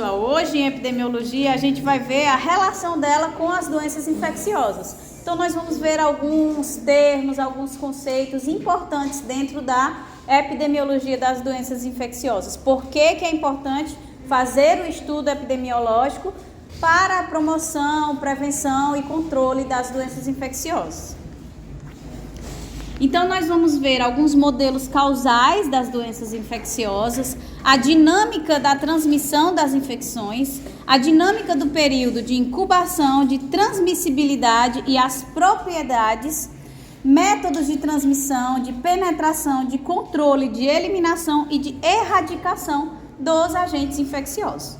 Hoje em epidemiologia a gente vai ver a relação dela com as doenças infecciosas. Então nós vamos ver alguns termos, alguns conceitos importantes dentro da epidemiologia das doenças infecciosas. Por que que é importante fazer o estudo epidemiológico para a promoção, prevenção e controle das doenças infecciosas? Então, nós vamos ver alguns modelos causais das doenças infecciosas, a dinâmica da transmissão das infecções, a dinâmica do período de incubação, de transmissibilidade e as propriedades, métodos de transmissão, de penetração, de controle, de eliminação e de erradicação dos agentes infecciosos.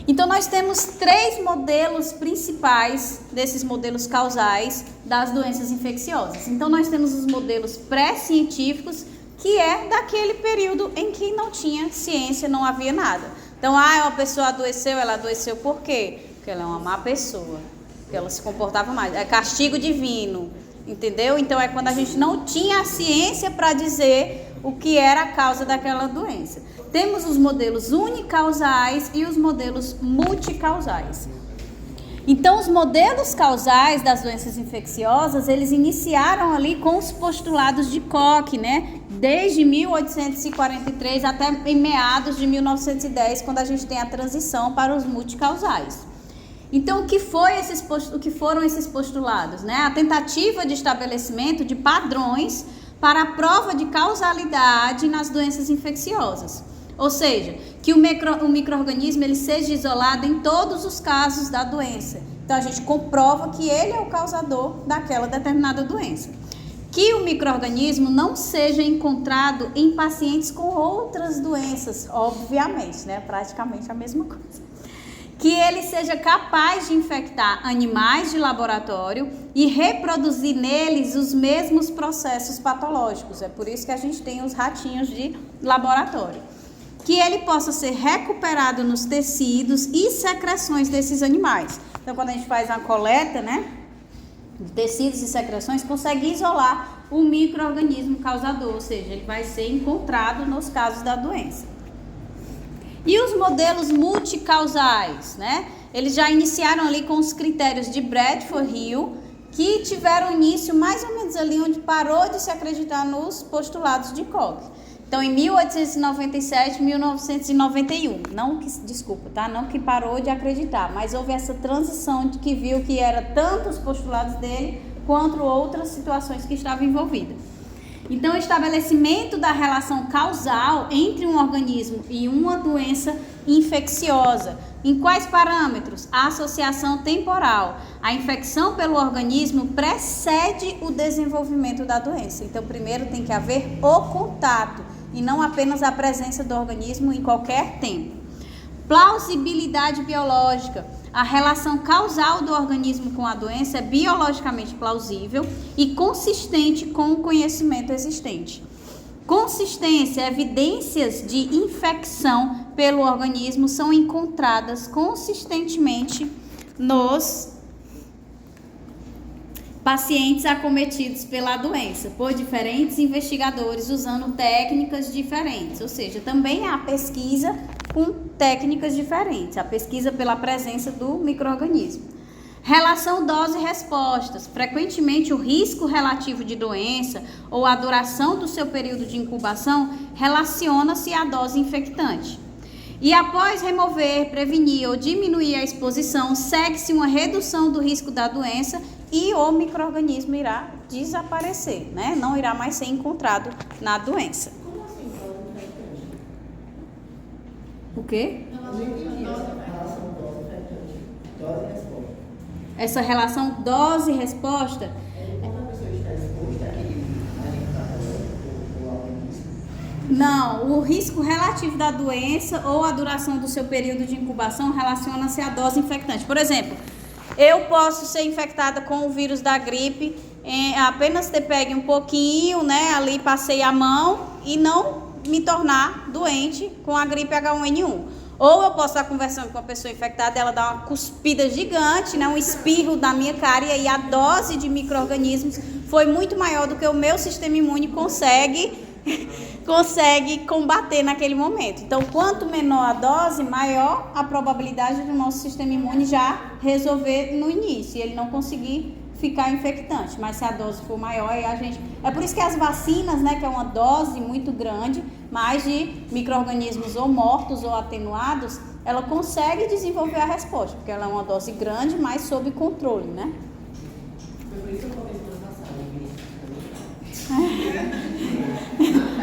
Então, nós temos 3 modelos principais desses modelos causais das doenças infecciosas. Então, nós temos os modelos pré-científicos, que é daquele período em que não tinha ciência, não havia nada. Então, uma pessoa adoeceu, ela adoeceu por quê? Porque ela é uma má pessoa, porque ela se comportava mais. É castigo divino, entendeu? Então, é quando a gente não tinha a ciência para dizer o que era a causa daquela doença. Temos os modelos unicausais e os modelos multicausais. Então, os modelos causais das doenças infecciosas, eles iniciaram ali com os postulados de Koch, né? Desde 1843 até em meados de 1910, quando a gente tem a transição para os multicausais. Então, o que foram esses postulados, né? A tentativa de estabelecimento de padrões para a prova de causalidade nas doenças infecciosas. Ou seja, que o micro-organismo ele seja isolado em todos os casos da doença. Então, a gente comprova que ele é o causador daquela determinada doença. Que o micro-organismo não seja encontrado em pacientes com outras doenças, obviamente, né? Praticamente a mesma coisa. Que ele seja capaz de infectar animais de laboratório e reproduzir neles os mesmos processos patológicos. É por isso que a gente tem os ratinhos de laboratório. Que ele possa ser recuperado nos tecidos e secreções desses animais. Então, quando a gente faz a coleta, né, de tecidos e secreções, consegue isolar o micro-organismo causador, ou seja, ele vai ser encontrado nos casos da doença. E os modelos multicausais, né? Eles já iniciaram ali com os critérios de Bradford-Hill, que tiveram início mais ou menos ali onde parou de se acreditar nos postulados de Koch. Então, em 1897, 1991, não que parou de acreditar, mas houve essa transição de que viu que era tanto os postulados dele, quanto outras situações que estavam envolvidas. Então, o estabelecimento da relação causal entre um organismo e uma doença infecciosa. Em quais parâmetros? A associação temporal. A infecção pelo organismo precede o desenvolvimento da doença. Então, primeiro tem que haver o contato e não apenas a presença do organismo em qualquer tempo. Plausibilidade biológica. A relação causal do organismo com a doença é biologicamente plausível e consistente com o conhecimento existente. Consistência, evidências de infecção pelo organismo são encontradas consistentemente nos pacientes acometidos pela doença por diferentes investigadores usando técnicas diferentes, ou seja, também há pesquisa com técnicas diferentes, a pesquisa pela presença do micro-organismo. Relação dose-respostas. Frequentemente o risco relativo de doença ou a duração do seu período de incubação relaciona-se à dose infectante. E após remover, prevenir ou diminuir a exposição, segue-se uma redução do risco da doença e o micro-organismo irá desaparecer, né? Não irá mais ser encontrado na doença. Como assim, dose infectante? O quê? Dose-resposta. Essa relação dose-resposta. Quando a pessoa está exposta àquele organismo? Não, o risco relativo da doença ou a duração do seu período de incubação relaciona-se à dose infectante. Por exemplo, eu posso ser infectada com o vírus da gripe, apenas ter pegue um pouquinho, né, ali passei a mão e não me tornar doente com a gripe H1N1. Ou eu posso estar conversando com a pessoa infectada, ela dá uma cuspida gigante, né, um espirro na minha cara, e aí a dose de micro-organismos foi muito maior do que o meu sistema imune consegue consegue combater naquele momento. Então, quanto menor a dose, maior a probabilidade do nosso sistema imune já resolver no início e ele não conseguir ficar infectante. Mas se a dose for maior, aí a gente... É por isso que as vacinas, né, que é uma dose muito grande, mais de micro-organismos ou mortos ou atenuados, ela consegue desenvolver a resposta, porque ela é uma dose grande, mas sob controle, né? Foi por isso que eu contei semana passada.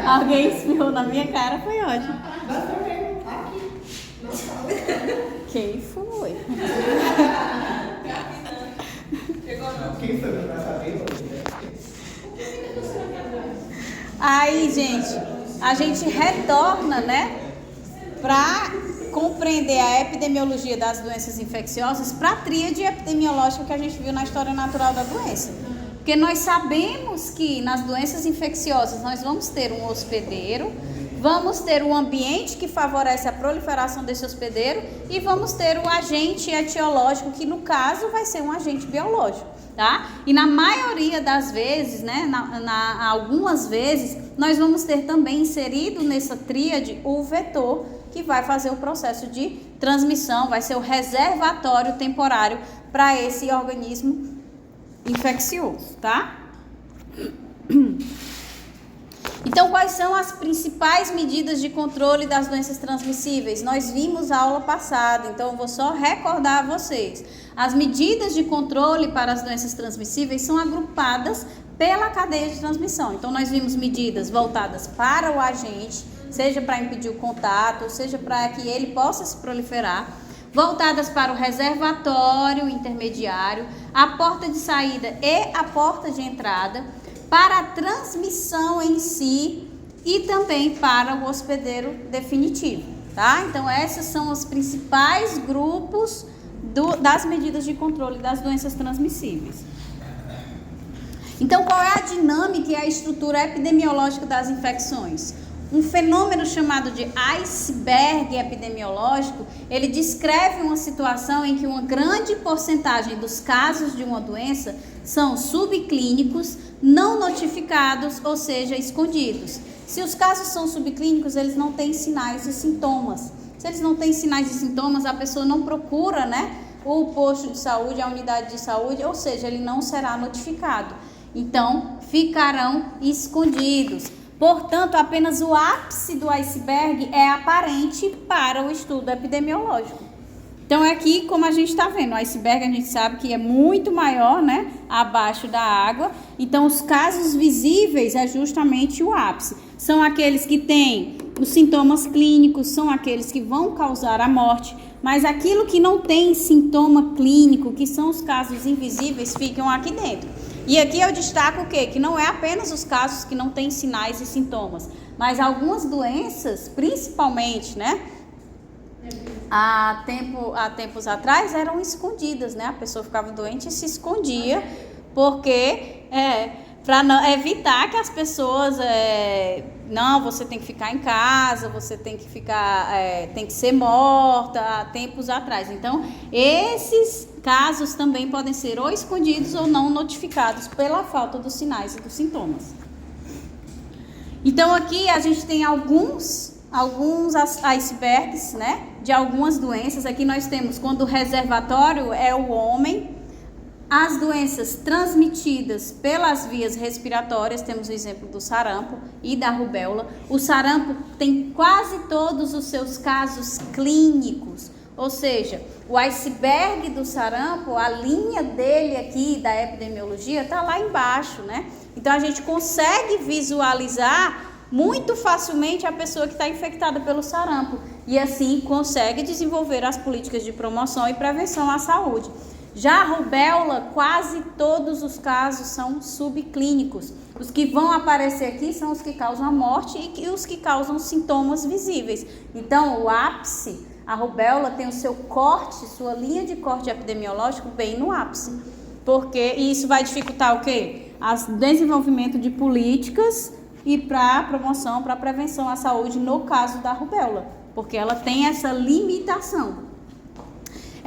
Alguém espirrou na minha cara, foi ótimo. Mas também, aqui, na sala. Quem foi? Quem foi pra saber? Aí, gente, a gente retorna, né, para compreender a epidemiologia das doenças infecciosas para a tríade epidemiológica que a gente viu na história natural da doença. Porque nós sabemos que nas doenças infecciosas nós vamos ter um hospedeiro, vamos ter um ambiente que favorece a proliferação desse hospedeiro e vamos ter o agente etiológico, que no caso vai ser um agente biológico, tá? E na maioria das vezes, né, algumas vezes, nós vamos ter também inserido nessa tríade o vetor, que vai fazer o processo de transmissão, vai ser o reservatório temporário para esse organismo infeccioso, tá? Então, quais são as principais medidas de controle das doenças transmissíveis? Nós vimos a aula passada, então eu vou só recordar a vocês. As medidas de controle para as doenças transmissíveis são agrupadas pela cadeia de transmissão. Então, nós vimos medidas voltadas para o agente, seja para impedir o contato, seja para que ele possa se proliferar, voltadas para o reservatório intermediário, a porta de saída e a porta de entrada, para a transmissão em si e também para o hospedeiro definitivo, tá? Então, esses são os principais grupos das medidas de controle das doenças transmissíveis. Então, qual é a dinâmica e a estrutura epidemiológica das infecções? Um fenômeno chamado de iceberg epidemiológico, ele descreve uma situação em que uma grande porcentagem dos casos de uma doença são subclínicos, não notificados, ou seja, escondidos. Se os casos são subclínicos, eles não têm sinais e sintomas. Se eles não têm sinais e sintomas, a pessoa não procura, né, o posto de saúde, a unidade de saúde, ou seja, ele não será notificado. Então, ficarão escondidos. Portanto, apenas o ápice do iceberg é aparente para o estudo epidemiológico. Então, aqui, como a gente está vendo, o iceberg a gente sabe que é muito maior, né, abaixo da água. Então, os casos visíveis é justamente o ápice. São aqueles que têm os sintomas clínicos, são aqueles que vão causar a morte. Mas aquilo que não tem sintoma clínico, que são os casos invisíveis, ficam aqui dentro. E aqui eu destaco o quê? Que não é apenas os casos que não têm sinais e sintomas, mas algumas doenças, principalmente, né, há tempos atrás, eram escondidas, né? A pessoa ficava doente e se escondia, porque para evitar que as pessoas não, você tem que ficar em casa, você tem que ficar, tem que ser morta, há tempos atrás. Então, esses casos também podem ser ou escondidos ou não notificados pela falta dos sinais e dos sintomas. Então, aqui a gente tem alguns icebergs, né, de algumas doenças. Aqui nós temos quando o reservatório é o homem. As doenças transmitidas pelas vias respiratórias, temos o exemplo do sarampo e da rubéola. O sarampo tem quase todos os seus casos clínicos, ou seja, o iceberg do sarampo, a linha dele aqui da epidemiologia está lá embaixo, né? Então a gente consegue visualizar muito facilmente a pessoa que está infectada pelo sarampo e assim consegue desenvolver as políticas de promoção e prevenção à saúde. Já a rubéola, quase todos os casos são subclínicos. Os que vão aparecer aqui são os que causam a morte e os que causam sintomas visíveis. Então, o ápice, a rubéola tem o seu corte, sua linha de corte epidemiológico bem no ápice. E isso vai dificultar o quê? O desenvolvimento de políticas e para promoção, para prevenção à saúde no caso da rubéola, porque ela tem essa limitação.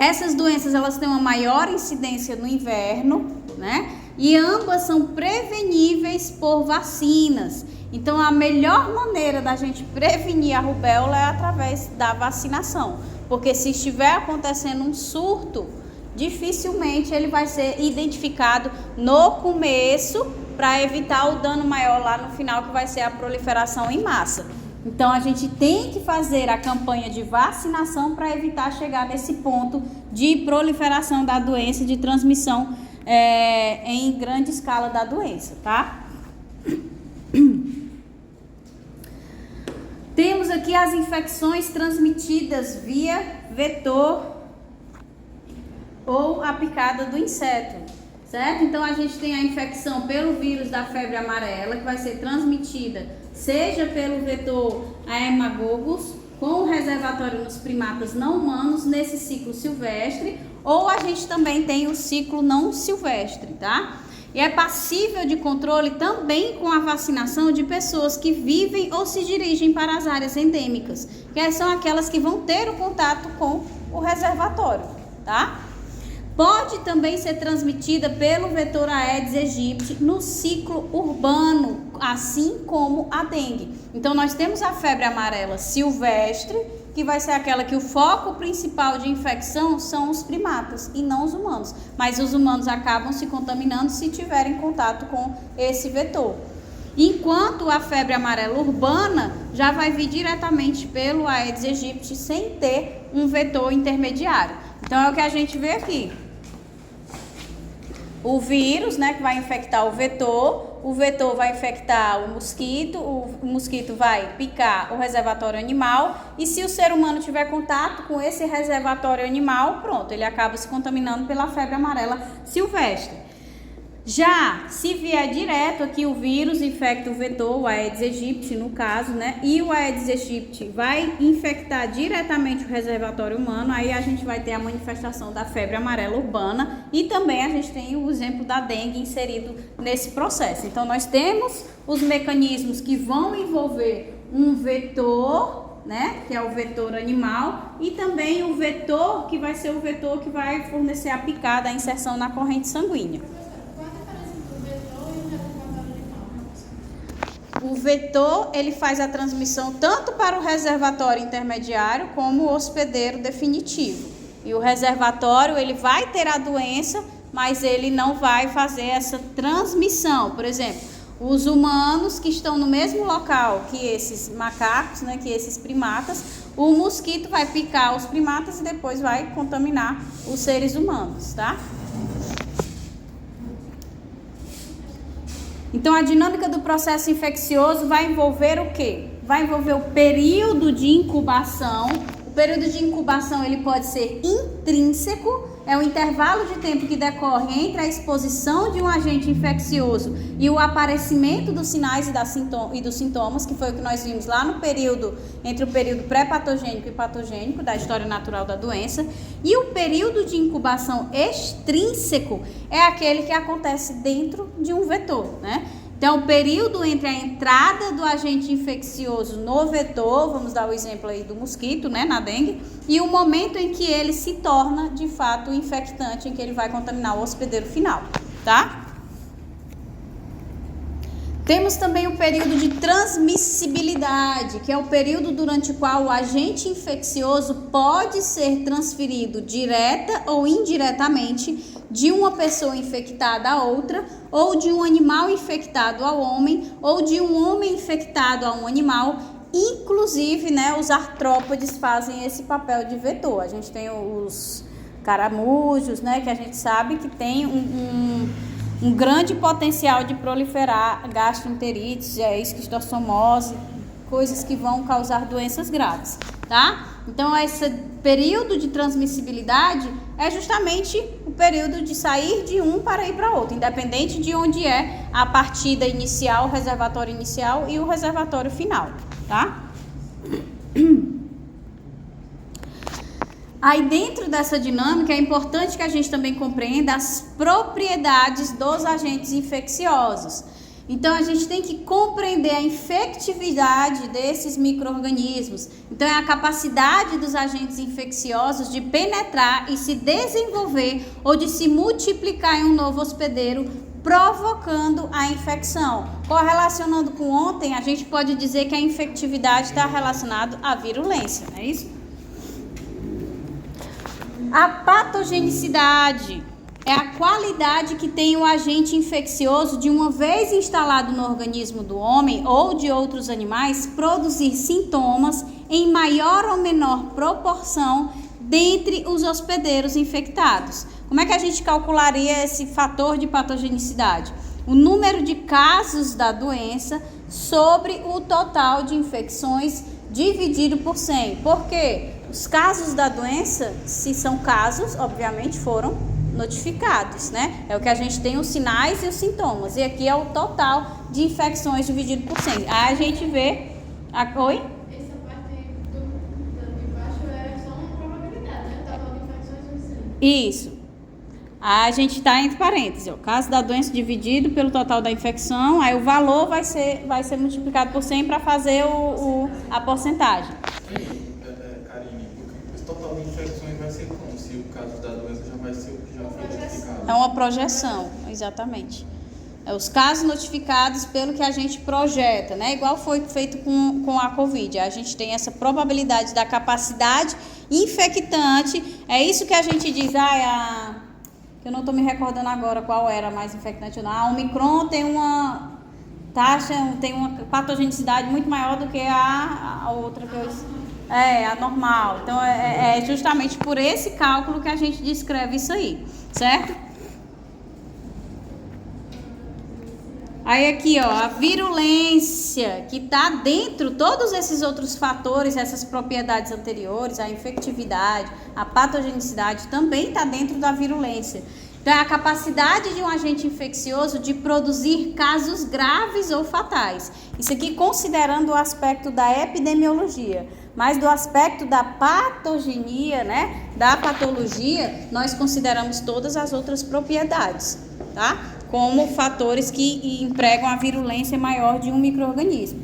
Essas doenças, elas têm uma maior incidência no inverno, né? E ambas são preveníveis por vacinas. Então, a melhor maneira da gente prevenir a rubéola é através da vacinação, porque se estiver acontecendo um surto, dificilmente ele vai ser identificado no começo para evitar o dano maior lá no final, que vai ser a proliferação em massa. Então, a gente tem que fazer a campanha de vacinação para evitar chegar nesse ponto de proliferação da doença, de transmissão em grande escala da doença, tá? Temos aqui as infecções transmitidas via vetor ou a picada do inseto, certo? Então, a gente tem a infecção pelo vírus da febre amarela, que vai ser transmitida seja pelo vetor Haemococcus, com o reservatório nos primatas não humanos, nesse ciclo silvestre, ou a gente também tem o ciclo não silvestre, tá? E é passível de controle também com a vacinação de pessoas que vivem ou se dirigem para as áreas endêmicas, que são aquelas que vão ter o contato com o reservatório, tá? Pode também ser transmitida pelo vetor Aedes aegypti no ciclo urbano, assim como a dengue. Então, nós temos a febre amarela silvestre, que vai ser aquela que o foco principal de infecção são os primatas e não os humanos. Mas os humanos acabam se contaminando se tiverem contato com esse vetor. Enquanto a febre amarela urbana já vai vir diretamente pelo Aedes aegypti sem ter um vetor intermediário. Então, é o que a gente vê aqui. O vírus, né, que vai infectar o vetor vai infectar o mosquito vai picar o reservatório animal, e se o ser humano tiver contato com esse reservatório animal, pronto, ele acaba se contaminando pela febre amarela silvestre. Já se vier direto aqui, o vírus infecta o vetor, o Aedes aegypti no caso, né? E o Aedes aegypti vai infectar diretamente o reservatório humano, aí a gente vai ter a manifestação da febre amarela urbana, e também a gente tem o exemplo da dengue inserido nesse processo. Então, nós temos os mecanismos que vão envolver um vetor, né, que é o vetor animal, e também o vetor que vai ser o vetor que vai fornecer a picada, a inserção na corrente sanguínea. O vetor, ele faz a transmissão tanto para o reservatório intermediário como o hospedeiro definitivo. E o reservatório, ele vai ter a doença, mas ele não vai fazer essa transmissão. Por exemplo, os humanos que estão no mesmo local que esses macacos, né, que esses primatas, o mosquito vai picar os primatas e depois vai contaminar os seres humanos, tá? Então, a dinâmica do processo infeccioso vai envolver o quê? Vai envolver o período de incubação. O período de incubação, ele pode ser intrínseco, é o intervalo de tempo que decorre entre a exposição de um agente infeccioso e o aparecimento dos sinais e dos sintomas, que foi o que nós vimos lá no período, entre o período pré-patogênico e patogênico da história natural da doença. E o período de incubação extrínseco é aquele que acontece dentro de um vetor, né? Então, o período entre a entrada do agente infeccioso no vetor, vamos dar o exemplo aí do mosquito, né, na dengue, e o momento em que ele se torna, de fato, infectante, em que ele vai contaminar o hospedeiro final, tá? Temos também o período de transmissibilidade, que é o período durante o qual o agente infeccioso pode ser transferido direta ou indiretamente de uma pessoa infectada a outra, ou de um animal infectado ao homem, ou de um homem infectado a um animal. Inclusive, né, os artrópodes fazem esse papel de vetor. A gente tem os caramujos, né, que a gente sabe que tem um grande potencial de proliferar gastroenterites, esquistossomose, coisas que vão causar doenças graves, tá? Então, esse período de transmissibilidade é justamente o período de sair de um para ir para outro, independente de onde é a partida inicial, o reservatório inicial e o reservatório final, tá? Aí, dentro dessa dinâmica, é importante que a gente também compreenda as propriedades dos agentes infecciosos. Então, a gente tem que compreender a infectividade desses micro-organismos. Então, é a capacidade dos agentes infecciosos de penetrar e se desenvolver ou de se multiplicar em um novo hospedeiro provocando a infecção. Correlacionando com ontem, a gente pode dizer que a infectividade está relacionada à virulência, não é isso? A patogenicidade é a qualidade que tem o agente infeccioso de, uma vez instalado no organismo do homem ou de outros animais, produzir sintomas em maior ou menor proporção dentre os hospedeiros infectados. Como é que a gente calcularia esse fator de patogenicidade? O número de casos da doença sobre o total de infecções dividido por 100. Por quê? Os casos da doença, se são casos, obviamente foram notificados, né? É o que a gente tem, os sinais e os sintomas. E aqui é o total de infecções dividido por 100. Aí a gente vê... Oi? Essa parte de baixo é só uma probabilidade, né? Total de infecções ou 100. Isso. A gente está entre parênteses, o caso da doença dividido pelo total da infecção, aí o valor vai ser multiplicado por 100 para fazer a porcentagem. Karine, esse total de infecções vai ser como? Se o caso da doença já vai ser o que já foi notificado? É uma projeção, exatamente. É os casos notificados pelo que a gente projeta, né? Igual foi feito com a Covid. A gente tem essa probabilidade da capacidade infectante. É isso que a gente diz, eu não estou me recordando agora qual era a mais infectante ou não. A Omicron tem uma taxa, tem uma patogenicidade muito maior do que a outra que eu... a normal. Então, é justamente por esse cálculo que a gente descreve isso aí, certo? Aí aqui, ó, a virulência, que está dentro, todos esses outros fatores, essas propriedades anteriores, a infectividade, a patogenicidade, também está dentro da virulência. Então, é a capacidade de um agente infeccioso de produzir casos graves ou fatais. Isso aqui considerando o aspecto da epidemiologia. Mas do aspecto da patogenia, né, da patologia, nós consideramos todas as outras propriedades, tá? Como fatores que empregam a virulência maior de um micro-organismo.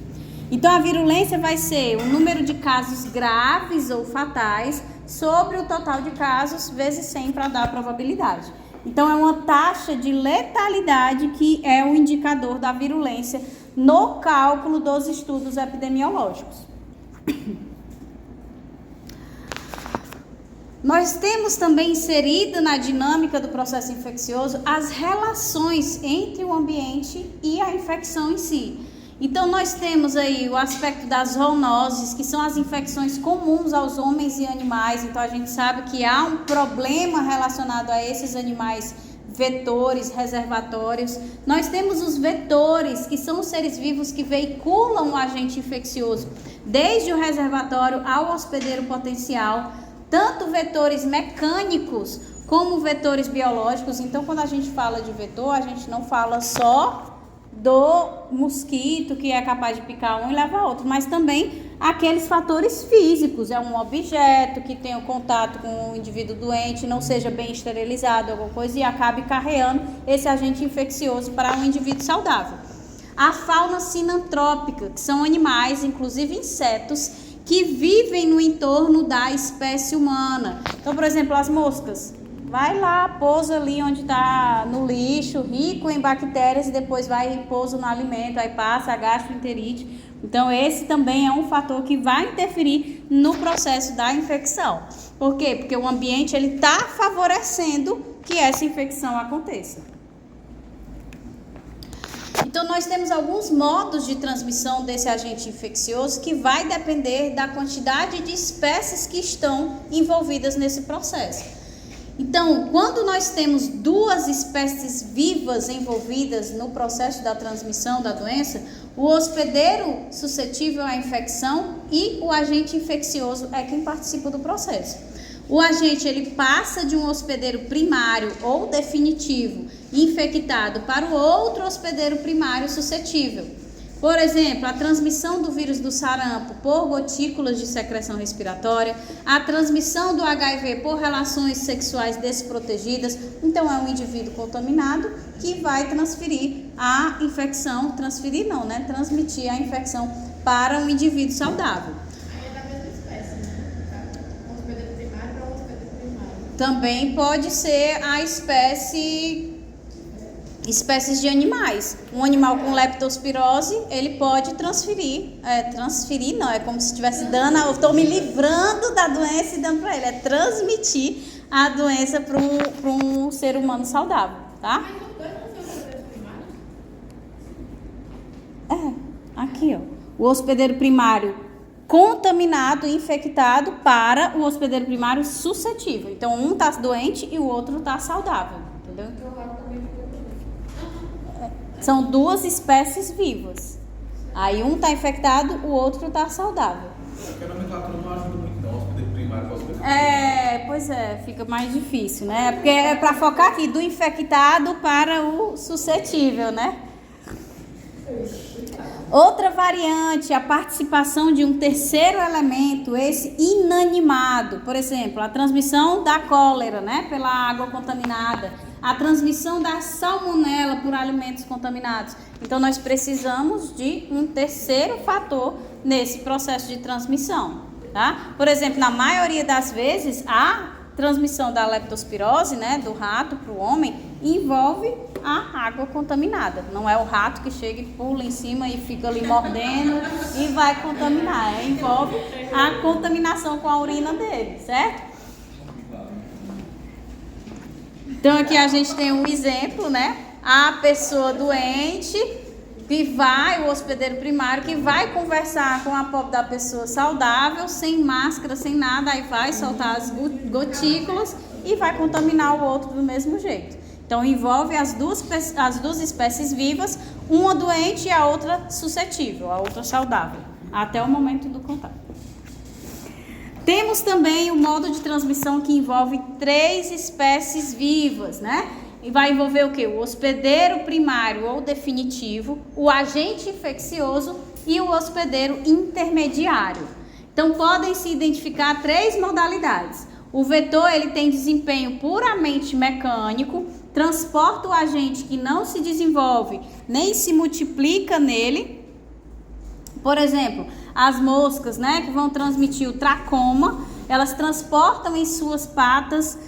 Então, a virulência vai ser o número de casos graves ou fatais sobre o total de casos vezes 100 para dar a probabilidade. Então, é uma taxa de letalidade que é o indicador da virulência no cálculo dos estudos epidemiológicos. Nós temos também inserido na dinâmica do processo infeccioso as relações entre o ambiente e a infecção em si. Então, nós temos aí o aspecto das zoonoses, que são as infecções comuns aos homens e animais. Então, a gente sabe que há um problema relacionado a esses animais vetores, reservatórios. Nós temos os vetores, que são os seres vivos que veiculam o agente infeccioso, desde o reservatório ao hospedeiro potencial. Tanto vetores mecânicos como vetores biológicos. Então, quando a gente fala de vetor, a gente não fala só do mosquito que é capaz de picar um e levar outro, mas também aqueles fatores físicos. É um objeto que tenha contato com um indivíduo doente, não seja bem esterilizado, alguma coisa, e acabe carreando esse agente infeccioso para um indivíduo saudável. A fauna sinantrópica, que são animais, inclusive insetos, que vivem no entorno da espécie humana. Então, por exemplo, as moscas. Vai lá, pousa ali onde está no lixo, rico em bactérias, e depois vai e pousa no alimento, aí passa a gastroenterite. Então, esse também é um fator que vai interferir no processo da infecção. Por quê? Porque o ambiente está favorecendo que essa infecção aconteça. Então, nós temos alguns modos de transmissão desse agente infeccioso que vai depender da quantidade de espécies que estão envolvidas nesse processo. Então, quando nós temos duas espécies vivas envolvidas no processo da transmissão da doença, o hospedeiro suscetível à infecção e o agente infeccioso é quem participa do processo. O agente ele passa de um hospedeiro primário ou definitivo infectado para o outro hospedeiro primário suscetível. Por exemplo, a transmissão do vírus do sarampo por gotículas de secreção respiratória, a transmissão do HIV por relações sexuais desprotegidas. Então, é um indivíduo contaminado que vai transmitir a infecção para um indivíduo saudável. Aí é da mesma espécie, né? Hospedeiro primário para hospedeiro primário. Também pode ser a espécie espécies de animais. Um animal com leptospirose, ele pode transferir não, é como se estivesse dando, eu estou me livrando da doença e dando para ele, é transmitir a doença para um ser humano saudável, tá? Mas os dois não são hospedeiros primários? Aqui, ó, o hospedeiro primário contaminado, infectado para o hospedeiro primário suscetível. Então, um está doente e o outro está saudável, entendeu? São duas espécies vivas. Aí um está infectado, o outro está saudável. Porque a nomenclatura não ajuda muito, não. Hospedeiro primário para hospedeiro. Pois é, fica mais difícil, né? Porque é para focar aqui do infectado para o suscetível, né? Outra variante, a participação de um terceiro elemento, esse inanimado. Por exemplo, a transmissão da cólera, né, pela água contaminada. A transmissão da salmonela por alimentos contaminados. Então, nós precisamos de um terceiro fator nesse processo de transmissão, tá? Por exemplo, na maioria das vezes, a transmissão da leptospirose, né, do rato para o homem, envolve a água contaminada. Não é o rato que chega e pula em cima e fica ali mordendo e vai contaminar. Envolve a contaminação com a urina dele, certo? Então aqui a gente tem um exemplo, né? A pessoa doente que vai, o hospedeiro primário, que vai conversar com a pobre da pessoa saudável, sem máscara, sem nada, aí vai soltar as gotículas e vai contaminar o outro do mesmo jeito. Então envolve as duas espécies vivas, uma doente e a outra suscetível, a outra saudável, até o momento do contato. Temos também o modo de transmissão que envolve 3 espécies vivas, né? E vai envolver o quê? O hospedeiro primário ou definitivo, o agente infeccioso e o hospedeiro intermediário. Então, podem se identificar 3 modalidades. O vetor, ele tem desempenho puramente mecânico, transporta o agente que não se desenvolve nem se multiplica nele. Por exemplo, as moscas, né, que vão transmitir o tracoma, elas transportam em suas patas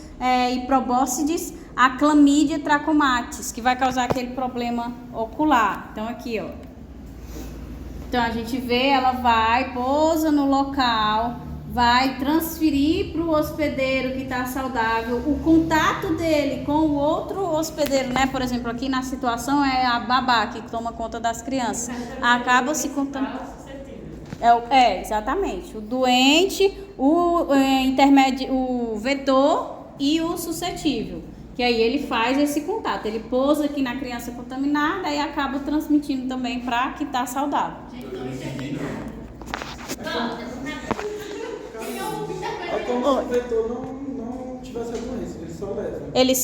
e probóscides a clamídia trachomatis, que vai causar aquele problema ocular. Então aqui, ó. Então a gente vê, ela vai, pousa no local, vai transferir para o hospedeiro que está saudável. O contato dele com o outro hospedeiro, né? Por exemplo, aqui na situação é a babá que toma conta das crianças. Acaba se contaminando. Exatamente. O doente, o intermédio, o vetor e o suscetível. Que aí ele faz esse contato. Ele pousa aqui na criança contaminada e acaba transmitindo também para que está saudável. É como se o vetor não tivesse a doença, Ele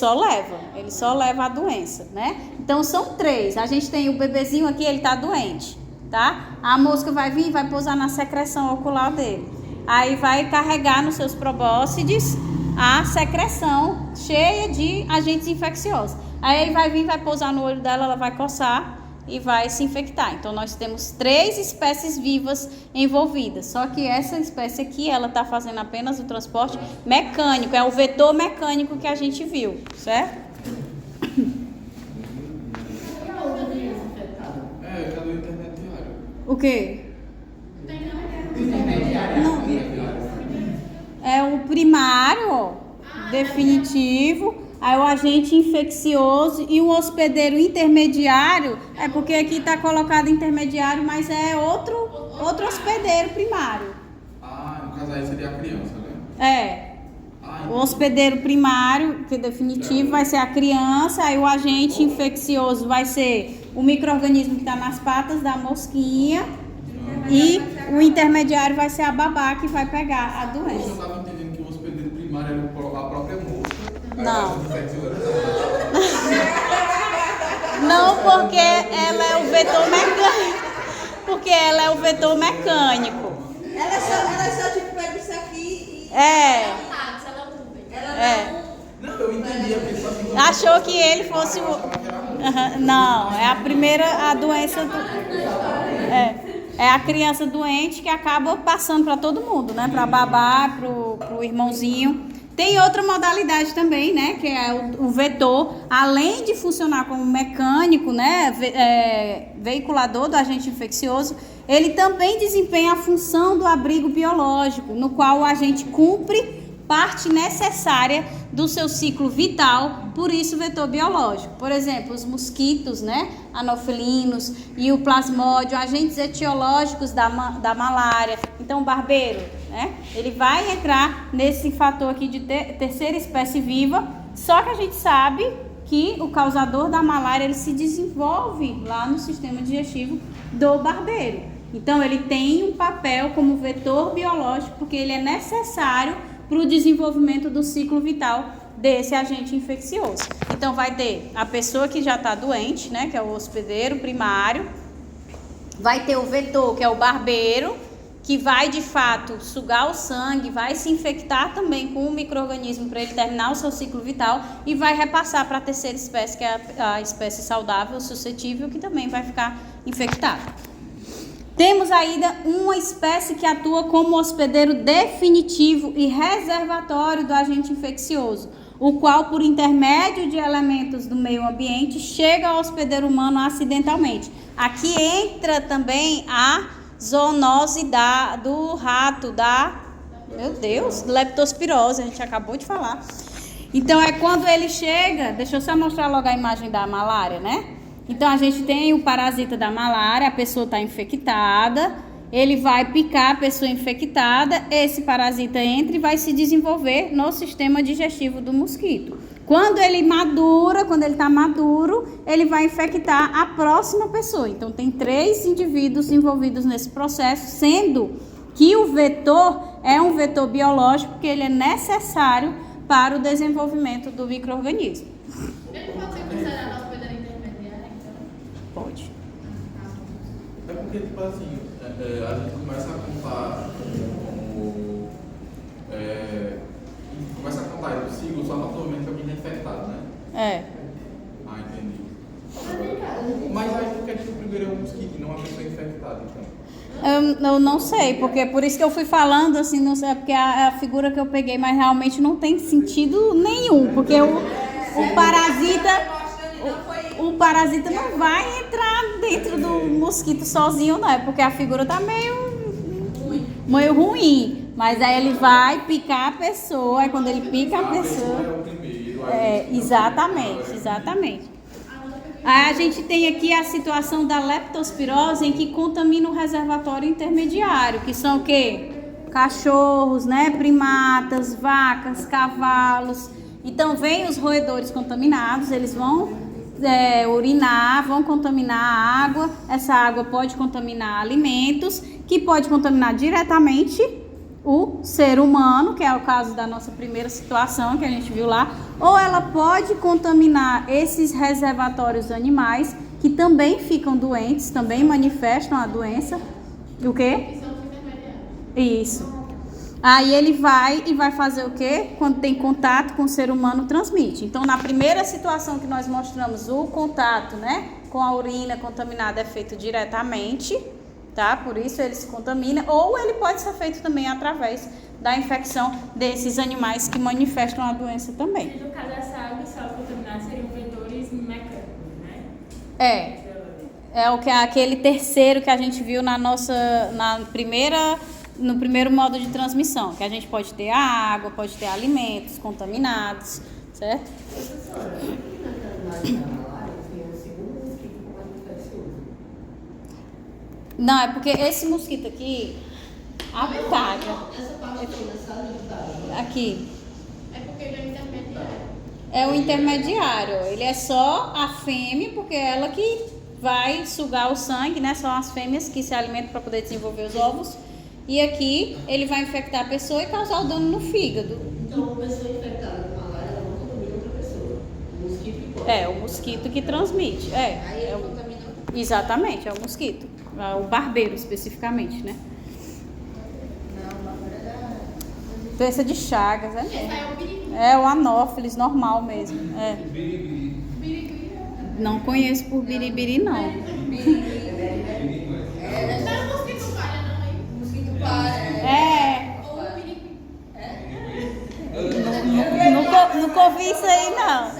só leva a doença, né? Então são 3. A gente tem o bebezinho aqui, ele tá doente, tá? A mosca vai vir e vai pousar na secreção ocular dele. Aí vai carregar nos seus probóscides a secreção cheia de agentes infecciosos. Aí ele vai vir, vai pousar no olho dela, ela vai coçar e vai se infectar. Então nós temos 3 espécies vivas envolvidas, só que essa espécie aqui, ela está fazendo apenas o transporte mecânico, é o vetor mecânico que a gente viu, certo? Cadê o intermediário? O quê? Intermediário. É o primário, ó, definitivo. Aí o agente infeccioso e o hospedeiro intermediário, é porque aqui está colocado intermediário, mas é outro hospedeiro primário. No caso aí seria a criança, né? O hospedeiro primário, que é definitivo, vai ser a criança, aí o agente infeccioso vai ser o micro-organismo que está nas patas da mosquinha e o intermediário vai ser a babá que vai pegar a Eu doença. estava entendendo que o hospedeiro primário era a própria mosca. Não. Não, porque ela é o vetor mecânico. Porque ela é o vetor mecânico. Ela só tipo pega isso aqui e... Não, eu entendi a pessoa assim. Achou que ele fosse o... Não, é a primeira, a doença do... É a criança doente que acaba passando para todo mundo, né? Para babá, pro irmãozinho. Tem outra modalidade também, né, que é o vetor, além de funcionar como mecânico, né, veiculador do agente infeccioso, ele também desempenha a função do abrigo biológico, no qual o agente cumpre parte necessária do seu ciclo vital, por isso vetor biológico. Por exemplo, os mosquitos, né, anofelinos e o plasmódio, agentes etiológicos da malária. Então, o barbeiro, né, ele vai entrar nesse fator aqui de terceira espécie viva, só que a gente sabe que o causador da malária, ele se desenvolve lá no sistema digestivo do barbeiro. Então, ele tem um papel como vetor biológico, porque ele é necessário para o desenvolvimento do ciclo vital desse agente infeccioso. Então, vai ter a pessoa que já está doente, né, que é o hospedeiro primário, vai ter o vetor, que é o barbeiro, que vai, de fato, sugar o sangue, vai se infectar também com o micro-organismo para ele terminar o seu ciclo vital e vai repassar para a terceira espécie, que é a espécie saudável, suscetível, que também vai ficar infectada. Temos ainda uma espécie que atua como hospedeiro definitivo e reservatório do agente infeccioso, o qual, por intermédio de elementos do meio ambiente, chega ao hospedeiro humano acidentalmente. Aqui entra também a zoonose do rato, meu Deus, leptospirose, a gente acabou de falar. Então, é quando ele chega, deixa eu só mostrar logo a imagem da malária, né? Então, a gente tem o parasita da malária, a pessoa está infectada, ele vai picar a pessoa infectada, esse parasita entra e vai se desenvolver no sistema digestivo do mosquito. Quando ele está maduro, ele vai infectar a próxima pessoa. Então, tem 3 indivíduos envolvidos nesse processo, sendo que o vetor é um vetor biológico, porque ele é necessário para o desenvolvimento do micro-organismo. Ele pode ser considerado hospedeiro intermediário, então? Pode. É porque, tipo assim, a gente começa a contar como... começa a contar o ciclo só atualmente que alguém está infectado, né? É. Ah, entendi. Mas aí por que o primeiro é um mosquito e não uma pessoa infectada, então? Eu não sei, porque por isso que eu fui falando assim, não sei, porque é a figura que eu peguei, mas realmente não tem sentido nenhum, porque o parasita não vai entrar dentro do mosquito sozinho, não é? Porque a figura tá meio ruim, mas aí ele vai picar a pessoa, aí quando ele pica a pessoa... É o primeiro. Exatamente. Aí a gente tem aqui a situação da leptospirose, em que contamina o reservatório intermediário, que são o quê? Cachorros, né? Primatas, vacas, cavalos. Então, vem os roedores contaminados, eles vão urinar, vão contaminar a água. Essa água pode contaminar alimentos, que pode contaminar diretamente o ser humano, que é o caso da nossa primeira situação que a gente viu lá, ou ela pode contaminar esses reservatórios animais, que também ficam doentes, também manifestam a doença. O quê? Isso. Aí ele vai fazer o quê? Quando tem contato com o ser humano, transmite. Então, na primeira situação que nós mostramos, o contato, né, com a urina contaminada é feito diretamente, tá? Por isso ele se contamina, ou ele pode ser feito também através da infecção desses animais que manifestam a doença também. No caso, essa água e sal contaminados seriam vetores mecânicos, né? Aquele terceiro que a gente viu no primeiro modo de transmissão, que a gente pode ter a água, pode ter alimentos contaminados, certo? Não, é porque esse mosquito aqui ataca. Aqui. É porque ele é intermediário. É o intermediário. Ele é só a fêmea, porque é ela que vai sugar o sangue, né? São as fêmeas que se alimentam para poder desenvolver os ovos. E aqui ele vai infectar a pessoa e causar o dano no fígado. Então, uma pessoa infectada com malária, ela não contamina outra pessoa. O mosquito que pode. É, o mosquito que transmite. Aí ele contamina. Exatamente, é o mosquito. É o barbeiro, especificamente, né? Não, o barbeiro era... Doença de Chagas, Esse aí é o birigui. É o anófilis normal mesmo. É. Birigui. Não conheço por biribiri, não. Não é mosquito palha, não, hein? Mosquito para. É. Ou o birigui. Nunca ouvi isso aí, não.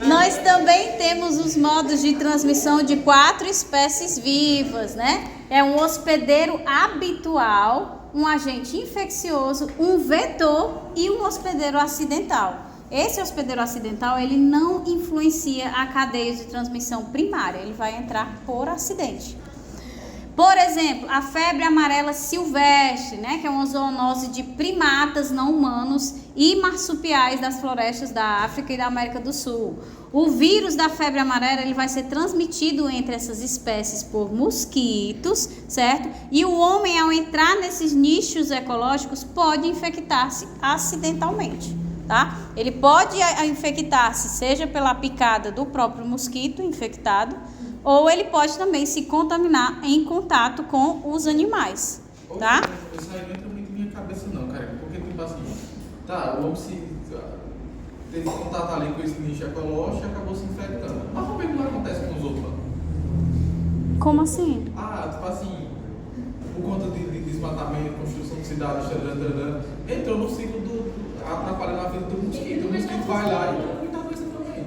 Nós também temos os modos de transmissão de 4 espécies vivas, né? É um hospedeiro habitual, um agente infeccioso, um vetor e um hospedeiro acidental. Esse hospedeiro acidental, ele não influencia a cadeia de transmissão primária, ele vai entrar por acidente. Por exemplo, a febre amarela silvestre, né, que é uma zoonose de primatas não humanos e marsupiais das florestas da África e da América do Sul. O vírus da febre amarela, ele vai ser transmitido entre essas espécies por mosquitos, certo? E o homem, ao entrar nesses nichos ecológicos, pode infectar-se acidentalmente, tá? Ele pode infectar-se, seja pela picada do próprio mosquito infectado, ou ele pode também se contaminar em contato com os animais, tá? Isso aí não entra muito na minha cabeça não, cara, porque tipo assim, tá, o homem se teve contato ali com esse nicho ecológico e acabou se infectando. Mas como é que não acontece com os outros? Como assim? Tipo assim, por conta de desmatamento, construção de cidades, entrou no ciclo atrapalhando a vida do mosquito. O mosquito vai lá e muita coisa também.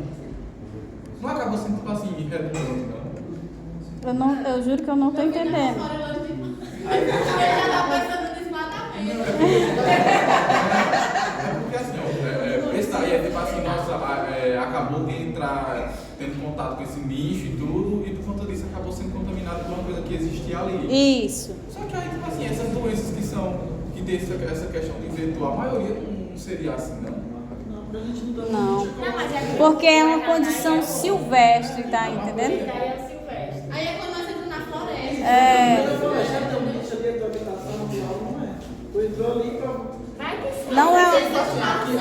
Não acabou sendo tipo assim, redundante, não. Eu juro que eu não tô entendendo. Já tá pensando no desmatamento. É porque assim, esse daí é tipo assim, nossa, acabou de entrar, tendo contato com esse nicho e tudo, e por conta disso acabou sendo contaminado por uma coisa que existia ali. Isso. Só que aí, tipo assim, essas doenças que tem essa questão de vetor, a maioria não seria assim, não? Não, pra gente não dá Não. muito. Porque é uma condição silvestre, tá entendendo? Aí é quando nós entramos na floresta. É. Na floresta também, isso ali é tua habitação natural, não é? Tu entrou ali pra... Vai que sim. Não é. Aqui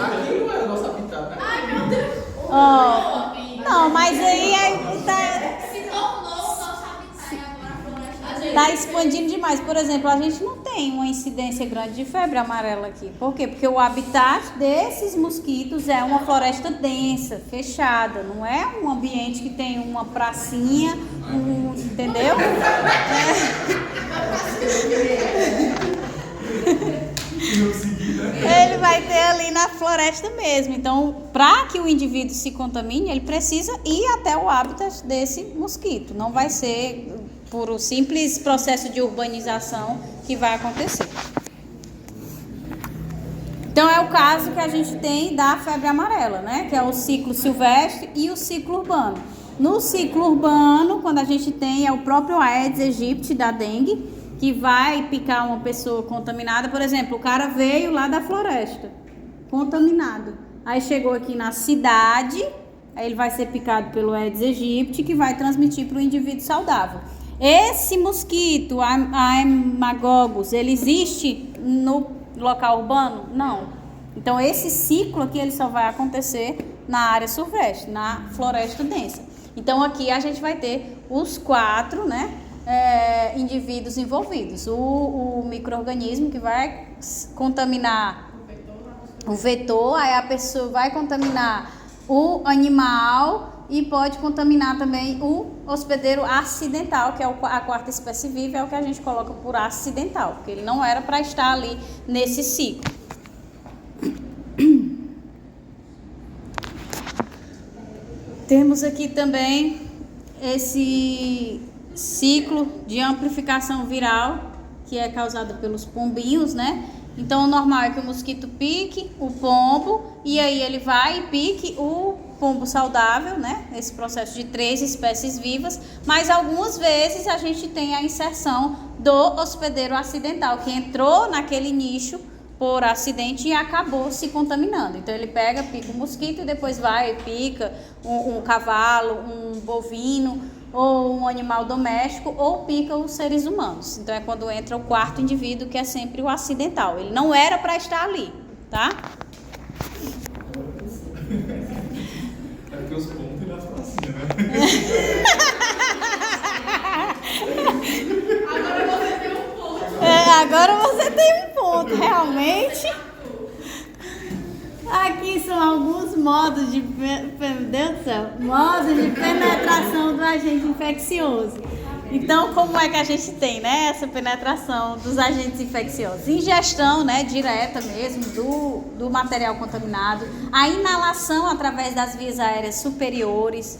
não é o nosso habitat, né? Ai, meu Deus. Ó. Não, mas aí tá. Se tornou o nosso habitat agora a floresta. Tá expandindo demais. Por exemplo, a gente não tem uma incidência grande de febre amarela aqui. Por quê? Porque o habitat desses mosquitos é uma floresta densa, fechada. Não é um ambiente que tem uma pracinha, entendeu? Ele vai ter ali na floresta mesmo. Então, para que o indivíduo se contamine, ele precisa ir até o habitat desse mosquito. Não vai ser por o simples processo de urbanização que vai acontecer. Então, é o caso que a gente tem da febre amarela, né? Que é o ciclo silvestre e o ciclo urbano. No ciclo urbano, quando a gente tem é o próprio Aedes aegypti da dengue, que vai picar uma pessoa contaminada. Por exemplo, o cara veio lá da floresta, contaminado. Aí chegou aqui na cidade, aí ele vai ser picado pelo Aedes aegypti, que vai transmitir para o indivíduo saudável. Esse mosquito, a Haemococcus, ele existe no local urbano? Não. Então, esse ciclo aqui, ele só vai acontecer na área silvestre, na floresta densa. Então, aqui a gente vai ter os 4, né? Indivíduos envolvidos, o micro-organismo que vai contaminar o vetor, aí a pessoa vai contaminar o animal e pode contaminar também o hospedeiro acidental, que é a 4ª espécie viva, é o que a gente coloca por acidental, porque ele não era para estar ali nesse ciclo. Temos aqui também esse ciclo de amplificação viral, que é causado pelos pombinhos, né? Então, o normal é que o mosquito pique o pombo e aí ele vai e pique o pombo saudável, né? Esse processo de 3 espécies vivas, mas algumas vezes a gente tem a inserção do hospedeiro acidental, que entrou naquele nicho por acidente e acabou se contaminando. Então, ele pega, pica o mosquito e depois vai e pica um cavalo, um bovino, ou um animal doméstico, ou pica os seres humanos. Então, é quando entra o 4º indivíduo, que é sempre o acidental. Ele não era para estar ali, tá? É porque os pombos têm nas pracinhas, né? Agora você tem um ponto. Agora você tem um ponto, realmente. Aqui são alguns modos de, meu Deus do céu, modos de penetração do agente infeccioso. Então, como é que a gente tem, né, essa penetração dos agentes infecciosos? Ingestão, né, direta mesmo do material contaminado, a inalação através das vias aéreas superiores,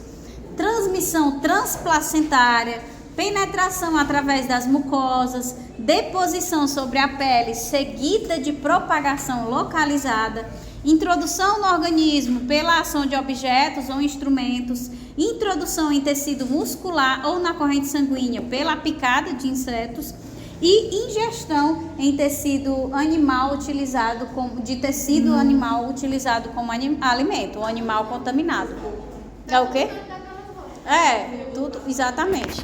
transmissão transplacentária, penetração através das mucosas, deposição sobre a pele seguida de propagação localizada, introdução no organismo pela ação de objetos ou instrumentos, introdução em tecido muscular ou na corrente sanguínea pela picada de insetos e ingestão em tecido animal utilizado como alimento, ou animal contaminado. É o quê? É, tudo, exatamente.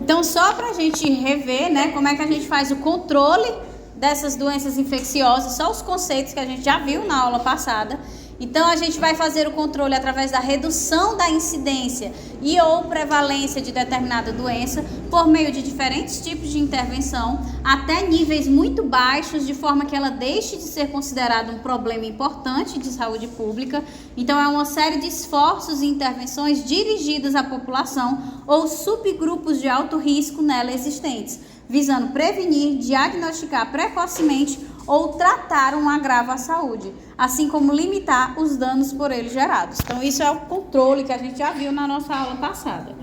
Então, só para a gente rever, né, como é que a gente faz o controle dessas doenças infecciosas, só os conceitos que a gente já viu na aula passada. Então, a gente vai fazer o controle através da redução da incidência e ou prevalência de determinada doença por meio de diferentes tipos de intervenção, até níveis muito baixos, de forma que ela deixe de ser considerada um problema importante de saúde pública. Então, é uma série de esforços e intervenções dirigidas à população ou subgrupos de alto risco nela existentes, visando prevenir, diagnosticar precocemente ou tratar um agravo à saúde, assim como limitar os danos por ele gerados. Então, isso é o controle que a gente já viu na nossa aula passada.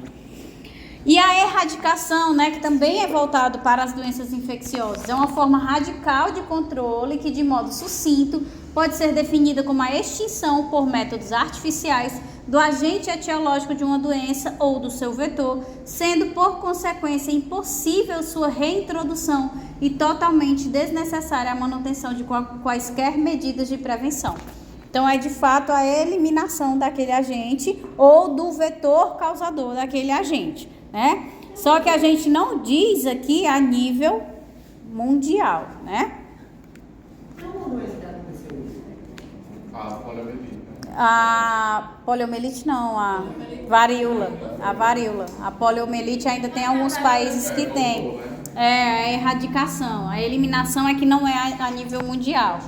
E a erradicação, né, que também é voltado para as doenças infecciosas, é uma forma radical de controle que, de modo sucinto, pode ser definida como a extinção por métodos artificiais do agente etiológico de uma doença ou do seu vetor, sendo por consequência impossível sua reintrodução e totalmente desnecessária a manutenção de quaisquer medidas de prevenção. Então, é de fato a eliminação daquele agente ou do vetor causador daquele agente, né? Só que a gente não diz aqui a nível mundial, né? Qual doença que aconteceu isso? A poliomielite. A poliomielite não, a varíola. A varíola. A poliomielite ainda tem alguns países que tem. É a erradicação. A eliminação é que não é a nível mundial.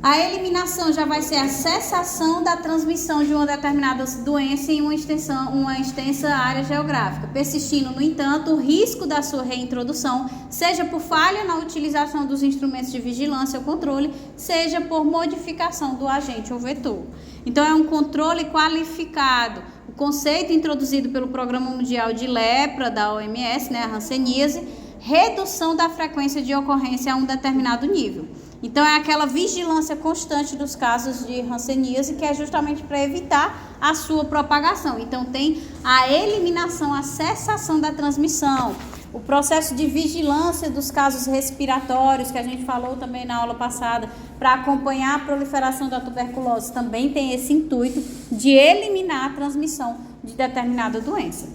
A eliminação já vai ser a cessação da transmissão de uma determinada doença em uma extensa área geográfica, persistindo, no entanto, o risco da sua reintrodução, seja por falha na utilização dos instrumentos de vigilância ou controle, seja por modificação do agente ou vetor. Então, é um controle qualificado. O conceito introduzido pelo Programa Mundial de Lepra, da OMS, né, a hanseníase, redução da frequência de ocorrência a um determinado nível. Então, é aquela vigilância constante dos casos de hanseníase, que é justamente para evitar a sua propagação. Então, tem a eliminação, a cessação da transmissão, o processo de vigilância dos casos respiratórios, que a gente falou também na aula passada, para acompanhar a proliferação da tuberculose, também tem esse intuito de eliminar a transmissão de determinada doença.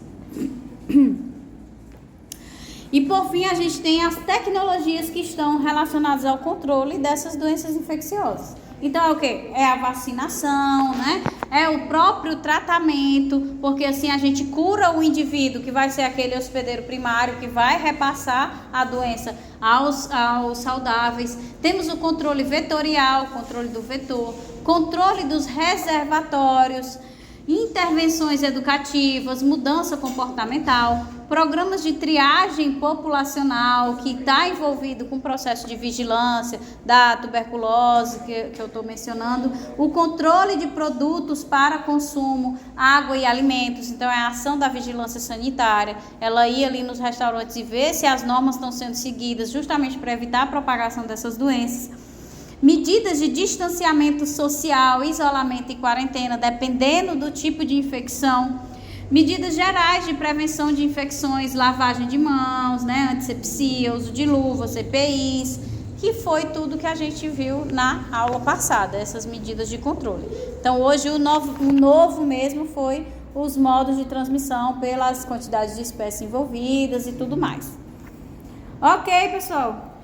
E, por fim, a gente tem as tecnologias que estão relacionadas ao controle dessas doenças infecciosas. Então, é o quê? É a vacinação, né? É o próprio tratamento, porque assim a gente cura o indivíduo, que vai ser aquele hospedeiro primário, que vai repassar a doença aos saudáveis. Temos o controle vetorial, controle do vetor, controle dos reservatórios, intervenções educativas, mudança comportamental, programas de triagem populacional, que está envolvido com o processo de vigilância da tuberculose, que eu estou mencionando, o controle de produtos para consumo, água e alimentos. Então, é a ação da vigilância sanitária, ela ir ali nos restaurantes e ver se as normas estão sendo seguidas, justamente para evitar a propagação dessas doenças. Medidas de distanciamento social, isolamento e quarentena, dependendo do tipo de infecção. Medidas gerais de prevenção de infecções, lavagem de mãos, né, antisepsia, uso de luvas, EPIs, que foi tudo que a gente viu na aula passada, essas medidas de controle. Então, hoje o novo mesmo foi os modos de transmissão pelas quantidades de espécies envolvidas e tudo mais. Ok, pessoal?